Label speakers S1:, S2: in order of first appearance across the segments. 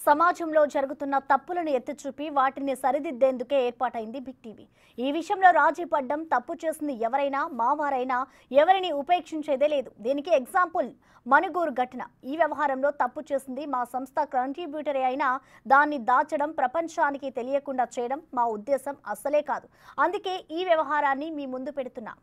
S1: సమాజంలో జరుగుతున్న తప్పులను ఎత్తిచూపి వాటిని సరిదిద్దేందుకే ఏర్పాటైంది బిగ్ టీవీ. ఈ విషయంలో రాజీ పడ్డం, తప్పు చేసింది ఎవరైనా మావారైనా ఎవరిని ఉపేక్షించేదే లేదు. దీనికి ఎగ్జాంపుల్ మణుగూరు ఘటన. ఈ వ్యవహారంలో తప్పు చేసింది మా సంస్థ కంట్రిబ్యూటరే అయినా దాన్ని దాచడం, ప్రపంచానికి తెలియకుండా చేయడం మా ఉద్దేశం అస్సలే కాదు. అందుకే ఈ వ్యవహారాన్ని మీ ముందు పెడుతున్నాం.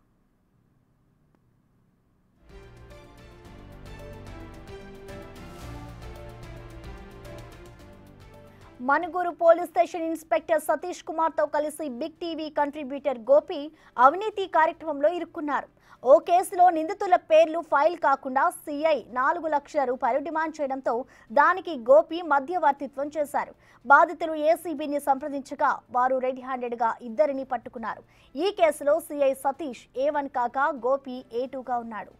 S1: Manuguru police station inspector Satish Kumar తో కలిసి బిగ్ టీవీ కంట్రిబ్యూటర్ గోపి అవినీతి కార్యక్రమంలో ఇరుక్కున్నారు. ఓ కేసులో నిందితుల పేర్లు ఫైల్ కాకుండా సిఐ 4 లక్షల రూపాయలు డిమాండ్ చేయడంతో దానికి గోపి మధ్యవర్తిత్వం చేశారు. బాధితులు ఏసీబీని సంప్రదించగా వారు రెడ్ హ్యాండెడ్ గా ఇద్దరిని పట్టుకున్నారు. ఈ కేసులో సిఐ సతీష్ A1 కాగా గోపి A2గా ఉన్నాడు.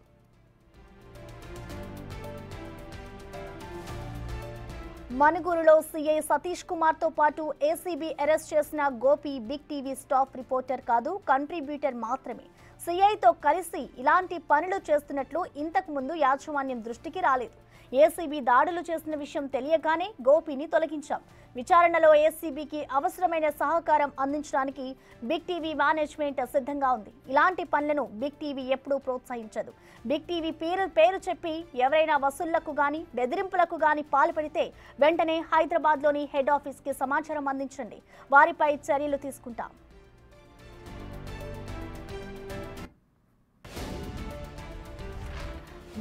S1: మణుగూరులో సీఐ సతీష్ కుమార్ తో పాటు ఏసీబీ అరెస్ట్ చేసిన Gopi Big TV staff reporter కాదు, కంట్రిబ్యూటర్ మాత్రమే. సీఐతో కలిసి ఇలాంటి పనులు చేస్తున్నట్లు ఇంతకు ముందు యాజమాన్యం దృష్టికి రాలేదు. ఏసీబీ దాడులు చేసిన విషయం తెలియగానే గోపిని తొలగించాం. విచారణలో ఏసీబీకి అవసరమైన సహకారం అందించడానికి బిగ్ టీవీ మేనేజ్మెంట్ సిద్ధంగా ఉంది. ఇలాంటి పనులను బిగ్ టీవీ ఎప్పుడూ ప్రోత్సహించదు. బిగ్ టీవీ పేరు చెప్పి ఎవరైనా వసూళ్లకు గాని బెదిరింపులకు గాని పాల్పడితే వెంటనే హైదరాబాద్లోని హెడ్ ఆఫీస్కి సమాచారం అందించండి. వారిపై చర్యలు తీసుకుంటాం.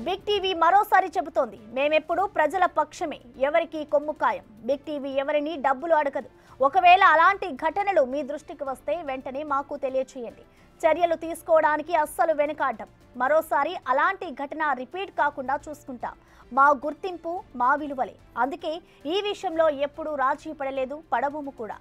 S1: బిగ్ టీవీ మరోసారి చెబుతోంది, మేమెప్పుడు ప్రజల పక్షమే, ఎవరికి కొమ్ము ఖాయం. బిగ్ టీవీ ఎవరిని డబ్బులు అడగదు. ఒకవేళ అలాంటి ఘటనలు మీ దృష్టికి వస్తే వెంటనే మాకు తెలియచేయండి. చర్యలు తీసుకోవడానికి అస్సలు వెనుకాడ్డం. మరోసారి అలాంటి ఘటన రిపీట్ కాకుండా చూసుకుంటాం. మా గుర్తింపు మా విలువలే. అందుకే ఈ విషయంలో ఎప్పుడూ రాజీ పడలేదు, పడబోము కూడా.